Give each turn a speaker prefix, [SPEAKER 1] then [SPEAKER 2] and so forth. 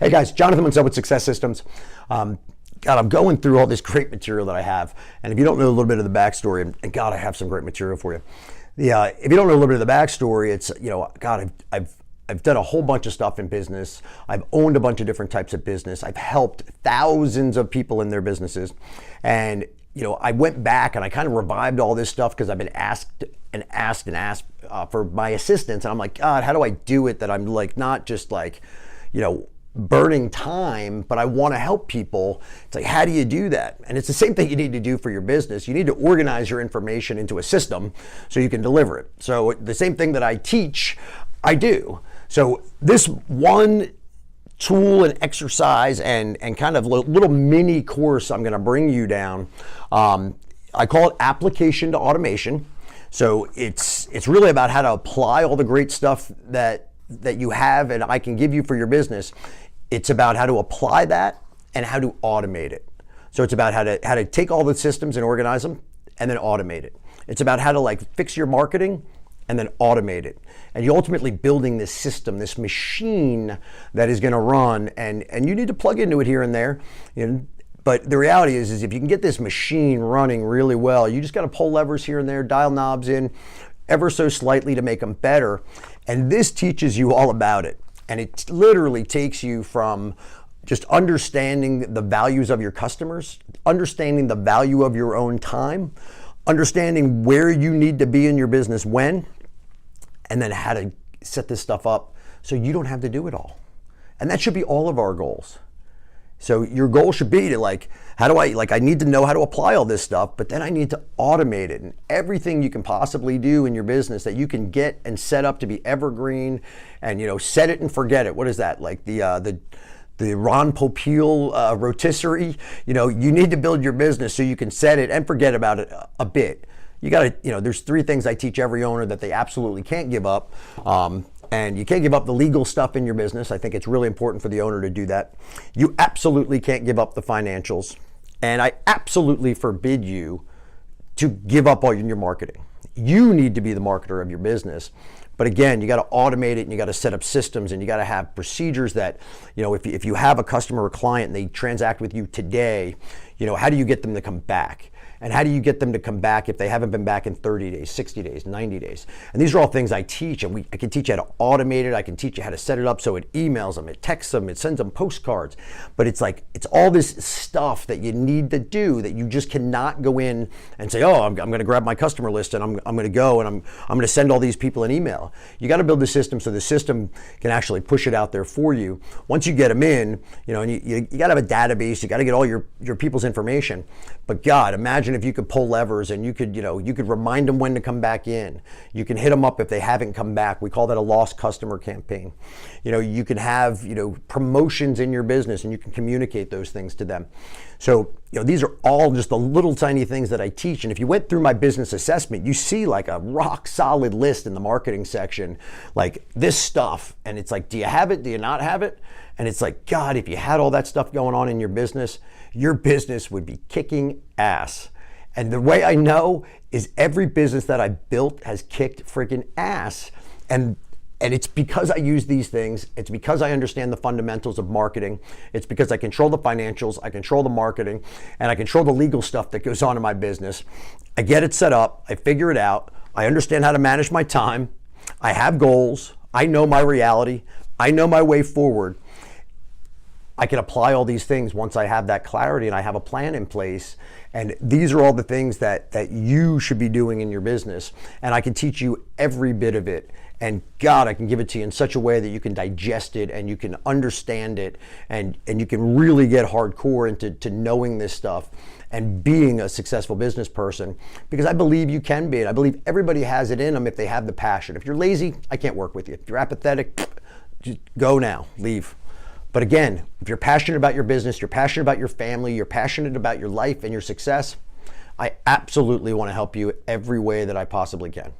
[SPEAKER 1] Hey guys, Jonathan Munsell with Success Systems. God, I'm going through all this great material that I have, and if you don't know a little bit of the backstory, and God, I have some great material for you. If you don't know a little bit of the backstory, it's God, I've done a whole bunch of stuff in business. I've owned a bunch of different types of business. I've helped thousands of people in their businesses, and I went back and I kind of revived all this stuff because I've been asked for my assistance, and I'm like, God, how do I do it that I'm like not just like burning time, but I want to help people. It's like, how do you do that? And it's the same thing you need to do for your business. You need to organize your information into a system so you can deliver it. So the same thing that I teach, I do. So this one tool and exercise and kind of little mini course I'm going to bring you down, I call it Application to Automation. So it's really about how to apply all the great stuff that you have and I can give you for your business. It's about how to apply that and how to automate it. So it's about how to take all the systems and organize them and then automate it. It's about how to fix your marketing and then automate it. And you're ultimately building this system, this machine that is going to run, and you need to plug into it here and there. But the reality is if you can get this machine running really well, you just got to pull levers here and there, dial knobs in ever so slightly to make them better. And this teaches you all about it. And it literally takes you from just understanding the values of your customers, understanding the value of your own time, understanding where you need to be in your business when, and then how to set this stuff up so you don't have to do it all. And that should be all of our goals. So your goal should be to I need to know how to apply all this stuff, but then I need to automate it, and everything you can possibly do in your business that you can get and set up to be evergreen and, set it and forget it. What is that? Like the Ron Popeil rotisserie, you need to build your business so you can set it and forget about it a bit. You got to, there's 3 things I teach every owner that they absolutely can't give up. And you can't give up the legal stuff in your business. I think it's really important for the owner to do that. You absolutely can't give up the financials. And I absolutely forbid you to give up all your marketing. You need to be the marketer of your business. But again, you got to automate it and you got to set up systems and you got to have procedures that, if you have a customer or client and they transact with you today, how do you get them to come back? And how do you get them to come back if they haven't been back in 30 days, 60 days, 90 days? And these are all things I teach, and I can teach you how to automate it. I can teach you how to set it up so it emails them, it texts them, it sends them postcards. But it's all this stuff that you need to do that you just cannot go in and say, oh, I'm going to grab my customer list and I'm going to go and I'm going to send all these people an email. You got to build the system so the system can actually push it out there for you. Once you get them in, and you got to have a database. You got to get all your people's information. But God, imagine if you could pull levers and you could remind them when to come back in. You can hit them up if they haven't come back. We call that a lost customer campaign. You can have, promotions in your business and you can communicate those things to them. So, these are all just the little tiny things that I teach. And if you went through my business assessment, you see like a rock solid list in the marketing section, like this stuff. And it's like, do you have it? Do you not have it? And it's like, God, if you had all that stuff going on in your business would be kicking ass. And the way I know is every business that I built has kicked freaking ass. And it's because I use these things. It's because I understand the fundamentals of marketing. It's because I control the financials, I control the marketing, and I control the legal stuff that goes on in my business. I get it set up, I figure it out, I understand how to manage my time, I have goals, I know my reality, I know my way forward. I can apply all these things once I have that clarity and I have a plan in place. And these are all the things that you should be doing in your business. And I can teach you every bit of it. And God, I can give it to you in such a way that you can digest it and you can understand it and you can really get hardcore into knowing this stuff and being a successful business person, because I believe you can be. And I believe everybody has it in them if they have the passion. If you're lazy, I can't work with you. If you're apathetic, just go now, leave. But again, if you're passionate about your business, you're passionate about your family, you're passionate about your life and your success, I absolutely want to help you every way that I possibly can.